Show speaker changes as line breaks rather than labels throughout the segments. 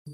আজ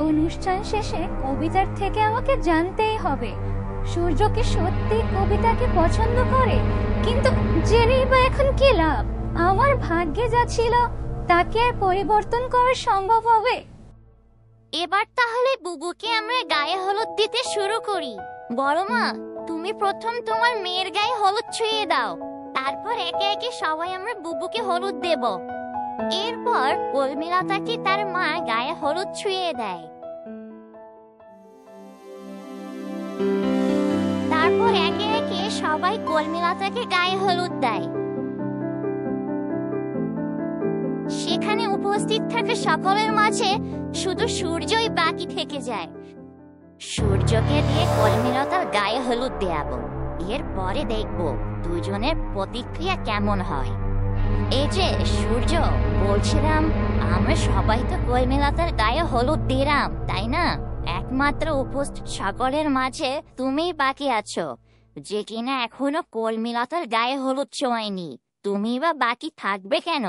অনুষ্ঠান শেষে কবিতার থেকে আমাকে জানতেই হবে সূর্য কি সত্যি কবিতাকে পছন্দ করে। কিন্তু জেনেই বা এখন কি লাভ? আমার ভাগ্যে যা ছিল তাকে আর পরিবর্তন করা সম্ভব হবে?
এবার তাহলে বুবুকে আমরা গায়ে হলুদ দিতে শুরু করি। বড় মা, তুমি প্রথম তোমার মেয়ের গায়ে হলুদ ছুঁয়ে দাও, তারপর একে একে সবাই আমরা বুবুকে হলুদ দেব। এরপর উর্মিলতাকে তার মা গায়ে হলুদ ছুঁয়ে দেয়। তারপর একে একে সবাই উর্মিলতাকে গায়ে হলুদ দেয়। সেখানে উপস্থিত থাকা সকলের মাঝে শুধু সূর্যই বাকি থেকে যায়। সূর্যকে দিয়ে উর্মিলতার গায়ে হলুদ দেয়াবো, এরপরে দেখবো দুজনের প্রতিক্রিয়া কেমন হয়। এই যে সূর্য, বলছিলাম আমরা সবাই তো উর্মিলতার গায়ে হলুদ দিলাম, তাই না? একমাত্র উপস্থিত সকলের মাঝে তুমিই বাকি আছো যে কিনা এখনো উর্মিলতার গায়ে হলুদ ছোঁয়নি। তুমি বা বাকি থাকবে কেন?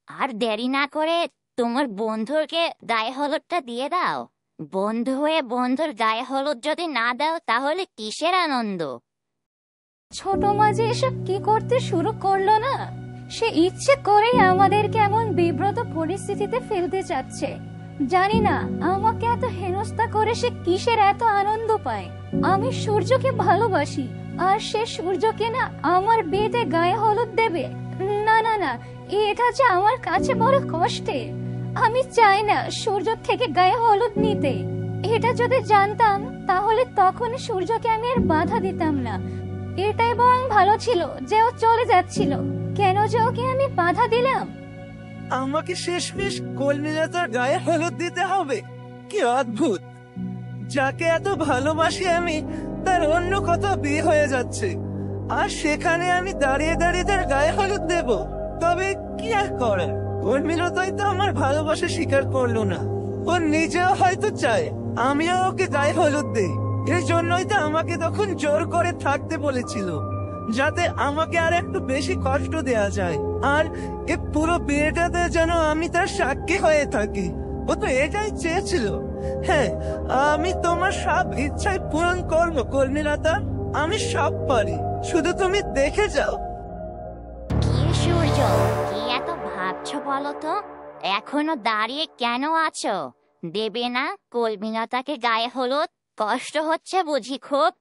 আর দেরি না করে তোমার বন্ধুকে গায়ে হলুদটা দিয়ে দাও। বন্ধু হয়ে বন্ধুর গায়ে হলুদ যদি না দাও তাহলে কিসের আনন্দ?
ছোট মাঝে এসব কি করতে শুরু করলো না? সে ইচ্ছে করেই আমাদেরকে এমন বিব্রত পরিস্থিতিতে ফেলতে চাচ্ছে। জানি না আমাকে এত হেনস্থা করে সে কিসের এত আনন্দ পায়। আমি সূর্যকে ভালোবাসি, আর সে সূর্যকে না আমার বিয়েতে গায়ে হলুদ দেবে? না না না, এটা যে আমার কাছে বড় কষ্টের। আমি চাই না সূর্য থেকে গায়ে হলুদ নিতে। এটা যদি জানতাম তাহলে তখন সূর্যকে আমি আর বাধা দিতাম না। এটাই বরং ভালো ছিল যে ও চলে যাচ্ছিল। কেন যে ওকে আমি বাধা দিলাম?
আমাকে শেষমেশ উর্মিলতার গায়ে হলুদ দিতে হবে? কি অদ্ভুত! যাকে এত ভালোবাসি আমি, তার অন্য কোথাও বিয়ে হয়ে যাচ্ছে, আর সেখানে আমি দাঁড়িয়ে দাঁড়িয়ে তার গায়ে হলুদ দেব? তবে কি আর করার, উর্মিলতাই তো আমার ভালোবাসা স্বীকার করলো না। ও নিজেও হয়তো চায় আমিও ওকে গায়ে হলুদ দেই। এই জন্যই তো আমাকে তখন জোর করে থাকতে বলেছিল, যাতে আমাকে আর একটু বেশি কষ্ট দেয়া যায়, আর এ পুরো বিয়েটাতে যেন আমি তার সাক্ষী হয়ে থাকি। ও তো এটাই চেয়েছিল। হ্যাঁ, আমি তোমার সব ইচ্ছাই পূরণ করবো উর্মিলতা, আমি সব পারি, শুধু তুমি দেখে যাও।
কি সূর্য, কি এত ভাবছো বলো তো? এখনো দাঁড়িয়ে কেন আছো? দেবে না উর্মিলতাকে গায়ে হলুদ? কষ্ট হচ্ছে বুঝি খুব?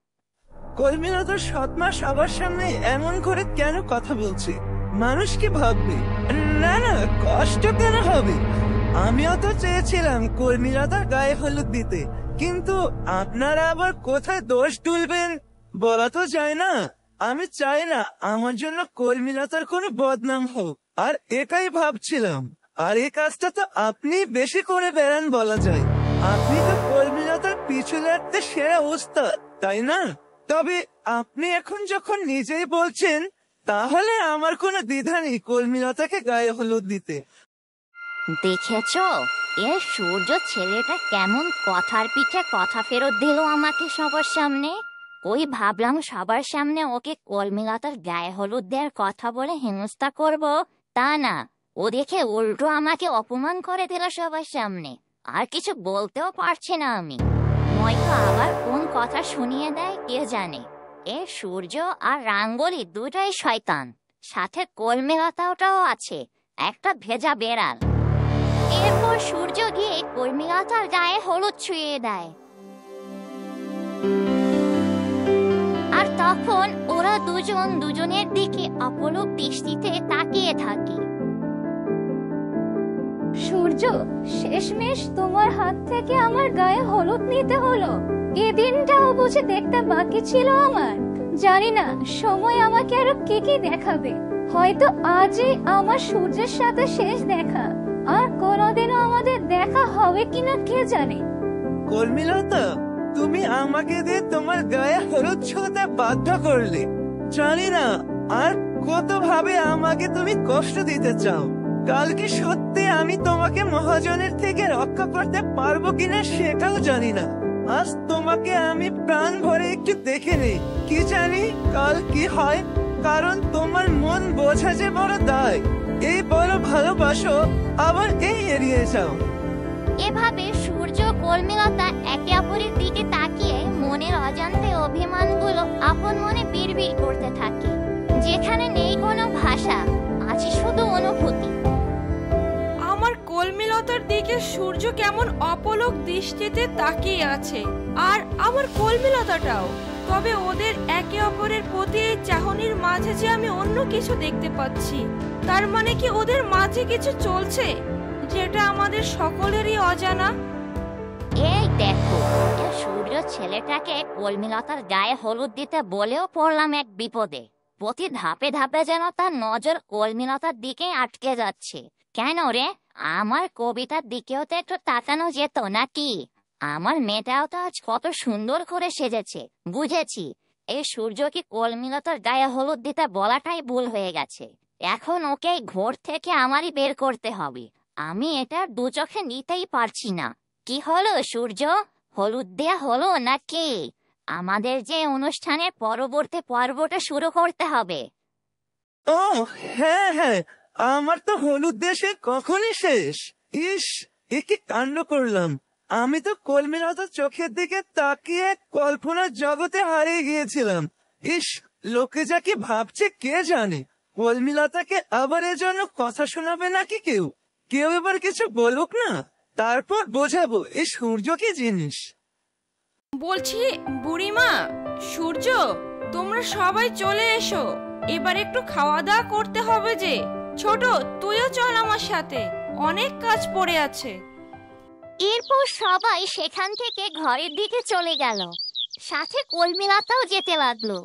উর্মিলতার সৎমা সবার সামনে এমন করে কেন কথা বলছে? মানুষ কি ভাববে? না না, কষ্ট কেন হবে? আমিও তো চেয়েছিলাম উর্মিলতার গায়ে হলুদ দিতে, কিন্তু আপনারা আবার কোথায় দোষ তুলবেন বলা তো যায় না। আমি চাই না আমার জন্য উর্মিলতার কোনো বদনাম হোক, আর এটাই ভাবছিলাম। আর এই কাজটা তো আপনি বেশি করে বেড়ান বলা যায়। আপনি তো উর্মিলতার পিছু লাগতে সেরা ওস্তাদ, তাই না? তবে আপনি এখন যখন নিজেই বলছেন, তাহলে আমার কোনো দ্বিধা নেই উর্মিলতাকে গায়ে হলুদ দিতে।
দেখেছো এ সূর্য ছেলেটা কেমন কথার পিঠে কথা ফেরত দিল আমাকে সবার সামনে। ওই ভাবলাম সবার সামনে ওকে উর্মিলতার গায়ে হলুদ দেওয়ার কথা বলে হেনস্থা করব, তা না, ও দেখে উল্টো আমাকে অপমান করে দিল সবার সামনে। আর কিছু বলতেও পারছি না আমি, নয়তো আবার কোন কথা শুনিয়ে দেয় কে জানে। এ সূর্য আর রাঙ্গলি দুটাই শয়তান, সাথে উর্মিলতাটাও আছে, একটা ভেজা বেড়াল। এরপর সূর্য গিয়ে উর্মিলতার গায়ে হলুদ ছুঁয়ে দেয়, আর তখন ওরা দুজন দুজনের দিকে অপলক দৃষ্টিতে তাকিয়ে থাকে।
সূর্য, শেষমেশ তোমার হাত থেকে আমার গায়ে হলুদ নিতে হলো। এই দিনটাও বুঝে দেখতে বাকি ছিল আমার। জানি না সময় আমাকে আরো কি কি দেখাবে। হয়তো আজই আমার সূর্যের সাথে শেষ দেখা, আর কোনোদিনও আমাদের দেখা হবে কিনা কে জানে।
উর্মিলতা, তুমি আমাকে দিয়ে তোমার গায়ে হলুদ ছোঁয়াতে বাধ্য করলে। জানি না আর কত ভাবে আমাকে তুমি কষ্ট দিতে চাও। কালকে সত্যি আমি তোমাকে মহাজনের থেকে রক্ষা করতে পারবো কিনা সেটাও জানি না। আজ তোমাকে আমি প্রাণ ভরে একটু দেখে নেই, কি জানি কাল কি হয়। কারণ তোমার মন বোঝা যে বড় দায়, এই বড় ভালোবাসো আবার এই এড়িয়ে যাও।
এভাবে সূর্য কর্মীলতা একে অপরের দিকে তাকিয়ে মনের অজান্তে অভিমানগুলো আপন মনে বিড়বিড় করতে থাকে, যেখানে নেই কোনো ভাষা, আছে শুধু অনুভূতি।
আমার কলমিলতার দিকে সূর্য কেমন অপলক দৃষ্টিতে তাকিয়ে আছে, আর আমার কলমিলতাটাও। তবে ওদের একে অপরের প্রতি এই চাহনির মাঝে যে আমি অন্য কিছু দেখতে পাচ্ছি, তার মানে কি ওদের মাঝে কিছু চলছে যেটা আমাদের সকলেরই অজানা?
এই দেখো, এ সূর্য ছেলেটাকে কলমিলতার গায়ে হলুদ দিতে বলেও পড়লাম এক বিপদে। প্রতি ধাপে ধাপে যেন তার নজর কলমিলতার দিকে আটকে যাচ্ছে। কেন রে, আমার কবিতার দিকেও তো একটু তাকানো যেত নাকি? আমার মেয়েটাও তো আজ কত সুন্দর করে সেজেছে। বুঝেছি, এই সূর্যকে কলমিলতার গায়ে হলুদ দিতে বলাটাই ভুল হয়ে গেছে। এখন ওকে ঘোর থেকে আমারই বের করতে হবে। আমি এটা দু চোখে নিতেই পারছি না। কি হলো সূর্য, হলুদ দেয়া হলো নাকি? আমাদের যে অনুষ্ঠানের পরবর্তী পর্বটা শুরু করতে হবে।
ও হ্যাঁ হ্যাঁ, আমার তো হলুদ দেশে কখনই শেষ। ইস, এ কি কাণ্ড করলাম! আমি তো কলমিলতার চোখের দিকে তাকিয়ে কল্পনার জগতে হারিয়ে গিয়েছিলাম। ইস, লোকে যা কি ভাবছে কে জানে। কলমিলতাকে আবার এজন্য কথা শোনাবে নাকি কেউ? কেউ এবার কিছু বলুক না, তারপর বোঝাবো এই সূর্য কি জিনিস।
বলছি বুড়িমা, সূর্য, তোমরা সবাই চলে এসো, এবার একটু খাওয়া দাওয়া করতে হবে যে। ছোট, তুইও চল আমার সাথে, অনেক কাজ পড়ে আছে।
এরপর সবাই সেখান থেকে ঘরের দিকে চলে গেল, সাথে কলমিলতাও যেতে লাগলো।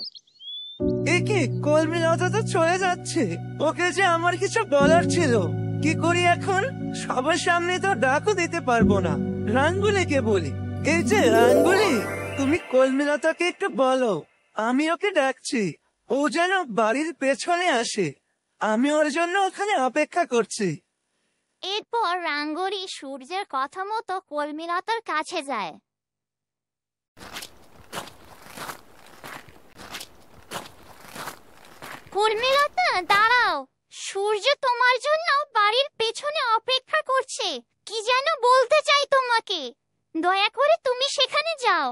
এ কি, কলমিলতা তো চলে যাচ্ছে। ওকে যে আমার কিছু বলার ছিল, কি করি এখন? সবার সামনে তো ডাকও দিতে পারবো না। রাঙ্গুলিকে বলি। এই যে রাঙ্গুলি, তুমি কলমিলতাকে একটু বলো আমি ওকে ডাকছি, ও যেন বাড়ির পেছনে আসে। আমি ওর জন্য ওখানে অপেক্ষা করছি।
এরপর রাঙ্গুলি সূর্যের কথা মতো কলমিলতার কাছে যায়। কলমিলতা দাঁড়াও, সূর্য তোমার জন্য বাড়ির পেছনে অপেক্ষা করছে। কি যেন বলতে চাই তোমাকে, দয়া করে তুমি সেখানে যাও।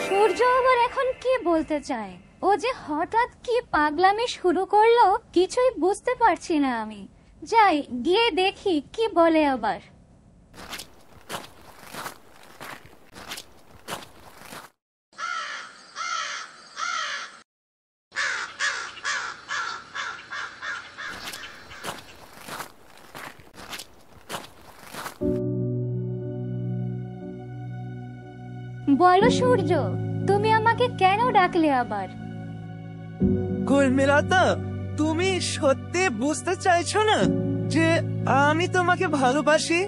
সূর্য আবার এখন কি বলতে চায়? ও যে হঠাৎ কি পাগলামি শুরু করলো কিছুই বুঝতে পারছি না আমি। যাই গিয়ে দেখি কি বলে আবার। বলো সূর্য, তুমি আমাকে কেন ডাকলে আবার?
কলমিলতা, তুমি সত্যি বুঝতে চাইছো না যে আমি তোমাকে ভালোবাসি?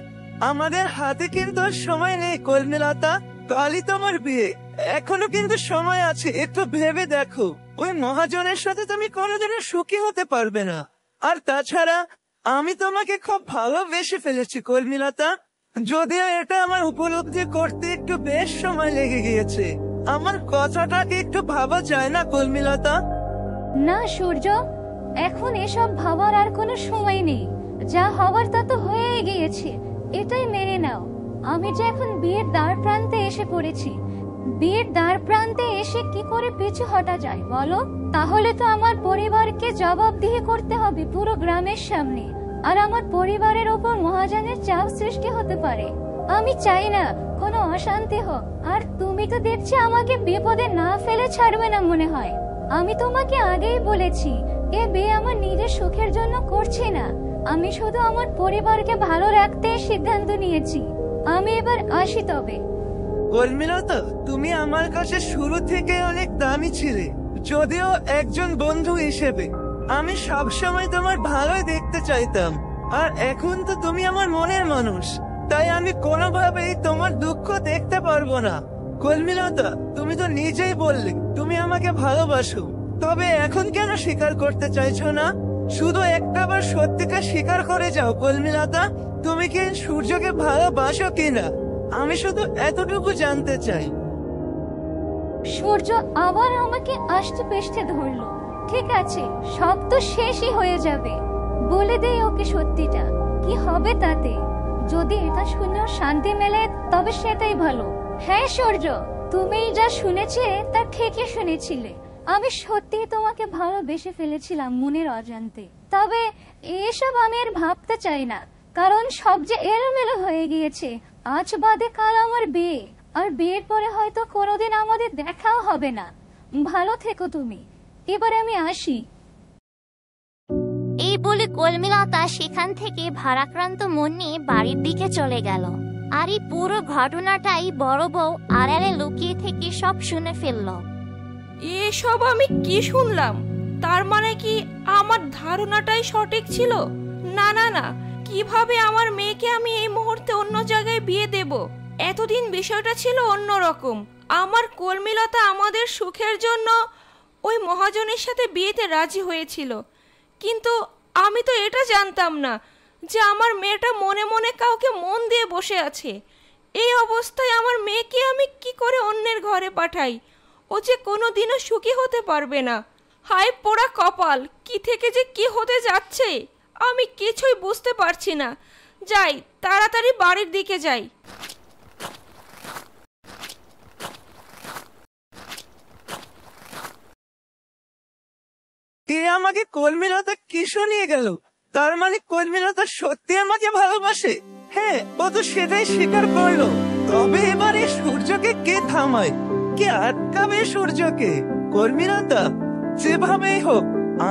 আমাদের হাতে কিন্তু আর সময় নেই কলমিলতা, কালই তোমার বিয়ে। এখনো কিন্তু সময় আছে, একটু ভেবে দেখো। ওই মহাজনের সাথে তুমি কোনোদিনও সুখী হতে পারবে না। আর তাছাড়া আমি তোমাকে খুব ভালোবেসে ফেলেছি কলমিলতা, যদিও এটা আমার উপলব্ধি করতে একটু বেশ সময় লেগে গিয়েছে। আমার কথাটাকে একটু ভাবা যায় না কলমিলতা?
না সূর্য, এখন এসব ভাবার আর কোনো সময় নেই। যা হওয়ার তা তো হয়ে গিয়েছে, এটাই মেনে নাও। আমি যে এখন বিয়ের দ্বার প্রান্তে এসে পড়েছি। বিয়ের দ্বার প্রান্তে এসে কি করে পিছু হটা যায় বলো? তাহলে তো আমার পরিবারকে জবাবদিহি করতে হবে পুরো গ্রামের সামনে, আর আমার পরিবারের ওপর মহাজনের চাপ সৃষ্টি হতে পারে। আমি চাই না কোনো অশান্তি হোক। আর তুমি তো দেখছি আমাকে বিপদে না ফেলে ছাড়বে না মনে হয়। আমি তোমাকে আগেই বলেছি, এ বিয়ে আমার নিজের সুখের জন্য করছি না। আমি শুধু আমার পরিবারকে ভালো রাখতে সিদ্ধান্ত নিয়েছি। আমি এবার আসি তবে।
কলমিলতা, তুমি আমার কাছে শুরু থেকে অনেক দামি ছিলে। যদিও একজন বন্ধু হিসেবে আমি সবসময় তোমার ভালোই দেখতে চাইতাম। আর এখন তো তুমি আমার মনের মানুষ, তাই আমি কোনোভাবেই তোমার দুঃখ দেখতে পারবো না। কলমিলতা, তুমি তো নিজেই বললে তুমি আমাকে ভালোবাসো, তবে এখন কেন স্বীকার করতে চাইছো না? শুধু একটাবার সত্যিটা স্বীকার করে যাও কলমিলতা, তুমি কি সূর্যকে ভালোবাসো কিনা? আমি শুধু এতটুকু জানতে চাই।
সূর্য আবার আমাকে আষ্টে পেষ্টে ধরলো। ঠিক আছে, সব তো শেষই হয়ে যাবে। বলে দেই ওকে সত্যিটা, কি হবে তাতে? যদি এটা শুনে ওর শান্তি মেলে তবে সেটাই ভালো। হ্যাঁ সূর্য, তুমি যা শুনেছে তা ঠিকই শুনেছিলে। আমি সত্যি তোমাকে ভালোবেসে ফেলেছিলাম মনের অজান্তে। তবে এসব আমি আর ভাবতে চাই না, কারণ সব যে এলোমেলো হয়ে গিয়েছে। আজ বাদে কাল আমার বিয়ে, আর বিয়ের পরে হয়তো কোনোদিন আমাদের দেখাও হবে না। ভালো থেকো তুমি, এবার আমি আসি।
এই বলে কলমিলতা সেখান থেকে ভারাক্রান্ত মন নিয়ে বাড়ির দিকে চলে গেল। আর এই পুরো ঘটনাটাই বড় বউ আড়ালে লুকিয়ে থেকে সব শুনে ফেলল।
এসব আমি কি শুনলাম? তার মানে কি আমার ধারণাটাই সঠিক ছিল? না না না, কিভাবে আমার মেয়েকে আমি এই মুহূর্তে অন্য জায়গায় বিয়ে দেব? এতদিন বিষয়টা ছিল অন্যরকম। আমার কলমিলতা আমাদের সুখের জন্য ওই মহাজনের সাথে বিয়েতে রাজি হয়েছিল, কিন্তু আমি তো এটা জানতাম না যে আমার মেয়েটা মনে মনে কাউকে মন দিয়ে বসে আছে। এই অবস্থায় আমার মেয়েকে আমি কি করে অন্যের ঘরে পাঠাই? ও যে কোনোদিনও সুখী হতে পারবে না। হায় পোড়া কপাল, কি থেকে যে কি হতে যাচ্ছে আমি কিছুই বুঝতে পারছি না। যাই, তাড়াতাড়ি বাড়ির দিকে যাই।
কে আমাকে কলমিলতা কি শুনিয়ে গেল? তার মানে কলমিলতা সত্যি আমাকে ভালোবাসে। হ্যাঁ, ও তো সেটাই স্বীকার করলো। তবে এবারে সূর্যকে কে থামায়? কে আটকাবে সূর্যকে? কলমিলতা, যেভাবেই হোক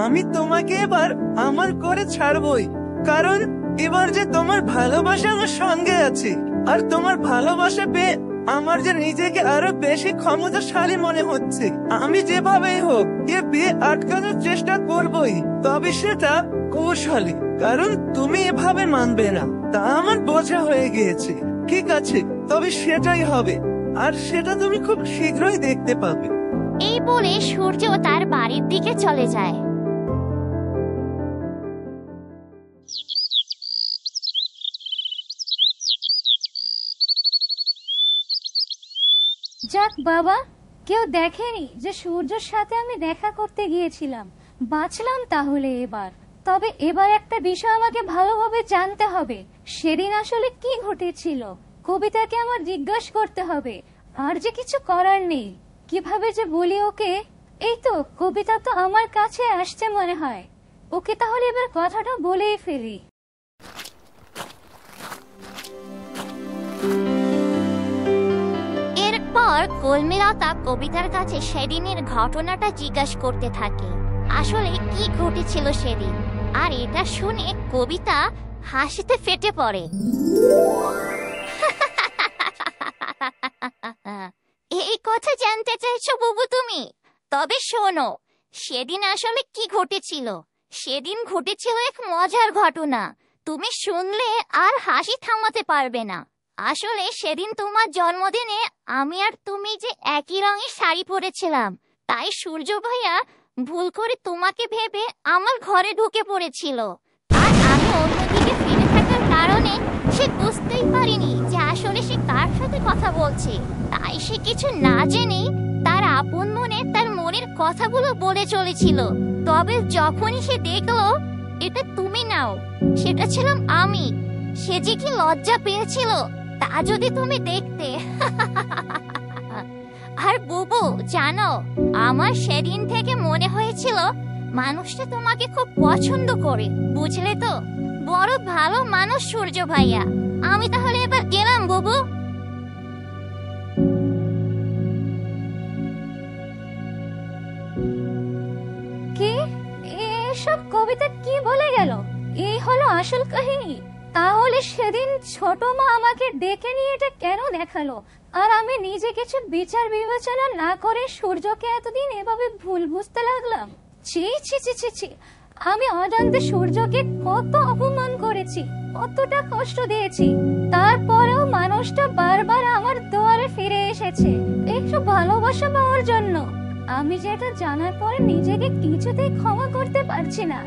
আমি তোমাকে এবার আমার করে ছাড়বই। কারণ এবার যে তোমার ভালোবাসা আমার সঙ্গে আছে, আর তোমার ভালোবাসা পেয়ে আমার যে নিজেকে আরো বেশি ক্ষমতাশালী মনে হচ্ছে। আমি যেভাবেই হোক এ বিয়ে আটকানোর চেষ্টা করবই, তবে সেটা কৌশলে। কারণ তুমি এভাবে মানবে না, তা আমার বোঝা হয়ে গিয়েছে। ঠিক আছে, তবে সেটাই হবে, আর সেটা তুমি খুব শীঘ্রই দেখতে পাবে।
এই বলে সূর্য তার বাড়ির দিকে চলে যায়।
যাক বাবা, কেউ দেখেনি যে সূর্যের সাথে আমি দেখা করতে গিয়েছিলাম। বাঁচলাম তাহলে এবার। তবে এবার একটা বিষয় আমাকে ভালোভাবে জানতে হবে, সেদিন আসলে কি ঘটেছিল। কবিতাকে আমার জিজ্ঞাসা করতে হবে, আর যে কিছু করার নেই। কিভাবে যে বলি ওকে? এই তো কবিতা তো আমার কাছে আসছে মনে হয়। ওকে তাহলে এবার কথাটা বলেই ফেলি।
এরপর কলমিলতা কবিতার কাছে সেদিনের ঘটনাটা জিজ্ঞাসা করতে থাকে, আসলে কি ঘটেছিল সেদিন। আর এটা শুনে কবিতা হাসিতে ফেটে পড়ে। এই কথা জানতে চাইছো বুবু তুমি? তবে শোনো, সেদিন আসলে কি ঘটেছিল। সেদিন ঘটেছিল এক মজার ঘটনা। তুমি শুনলে আর হাসি থামাতে পারবে না। আসলে সেদিন তোমার জন্মদিনে আমি আর তুমি যে একই রঙের শাড়ি পরেছিলাম, তাই সূর্য ভাইয়া ভুল করে তোমাকে ভেবে আমার ঘরে ঢুকে পড়েছিল। আর আমি অন্যদিকে ফিরে থাকার কারণে সে বুঝতেই পারিনি যে আসলে সে কার সাথে কথা বলছে। তাই সে কিছু না জেনে তার আপন মনে তার মনের কথাগুলো বলে চলেছিল। তবে যখনই সে দেখলো এটা তুমি নাও, সেটা ছিলাম আমি, সে যে কি লজ্জা পেয়েছিল তা যদি তুমি দেখতে। আর বুবু জানো, আমার সেদিন থেকে মনে হয়েছিল মানুষটা তোমাকে খুব পছন্দ করে, বুঝলে তো? বড় ভালো মানুষ সূর্য ভাইয়া। আমি তাহলে এবার গেলাম বুবু।
কি এসব কবিতা কি বলে গেল? এই হলো আসল কাহিনী। তাহলে সেদিন ছোট মা আমাকে ডেকে নিয়ে এটা কেন দেখালো? আর আমি নিজে কিছু বিচার বিবেচনা না করে সূর্যকে এতদিন এভাবে ভুল বুঝতে লাগলাম। ছি ছি ছি ছি ছি, আমি অজান্তে সূর্যকে কত অপমান করেছি, কতটা কষ্ট দিয়েছি। তারপরেও মানুষটা বারবার আমার দুয়ারে ফিরে এসেছে একটু ভালোবাসা পাওয়ার জন্য। আমি যেটা জানার পরে নিজেকে কিছুতেই ক্ষমা করতে পারছি না।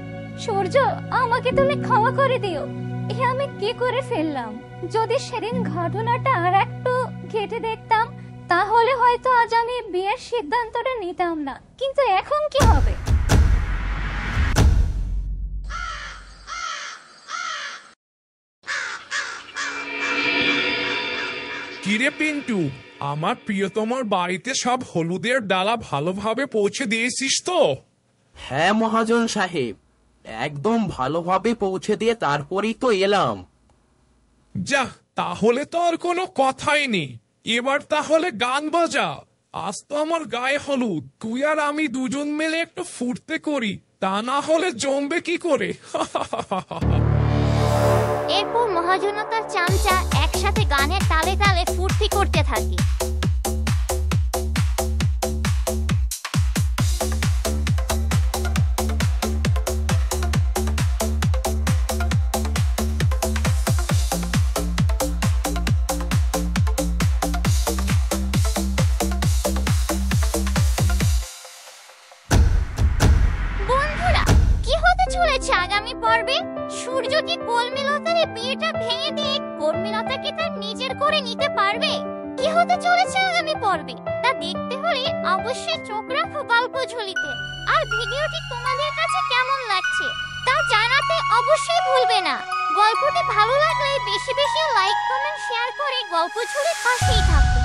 সূর্য, আমাকে তুমি ক্ষমা করে দিও। এ আমি কি করে ফেললাম? যদি সেদিন ঘটনাটা আর একটু ঘেঁটে দেখতাম, তাহলে হয়তো আজ আমি বিয়ের সিদ্ধান্তটা নিতাম না। কিন্তু এখন কি হবে?
কিরে পিন্টু, আমার প্রিয়তমার বাড়িতে সব হলুদের ডালা ভালোভাবে পৌঁছে দিয়েছিস তো?
হ্যাঁ মহাজন সাহেব, একদম ভালোভাবে পৌঁছে দিয়ে তারপরেই তো এলাম।
যা, তাহলে তো আর কোনো কথাই নেই। এবার তাহলে গান বাজা। আজ তো আমার গায়ে হলুদ, তুই আর আমি দুজন মিলে একটু ফুর্তি করি, তা না হলে জমবে কি করে?
এরপর মহাজন ও তার চামচা একসাথে গানের তালে তালে ফুর্তি করতে থাকে। বন্ধুরা, কি হতে চলেছে আগামী পর্বে? সূর্য কি কলমিলতার এই বিয়েটা ভেঙে দিয়ে কলমিলতাকে তার নিজের করে নিতে পারবে? কি হতে চলেছে আগামী পর্বে তা দেখতে হলে অবশ্যই চোখ রাখো গল্পঝুলিতে। আর ভিডিওটি তোমাদের কাছে কেমন লাগছে তা জানাতে অবশ্যই ভুলবে না। গল্পটি ভালো লাগলে বেশি বেশি লাইক কমেন্ট শেয়ার করে গল্পঝুলির পাশেই থাকো।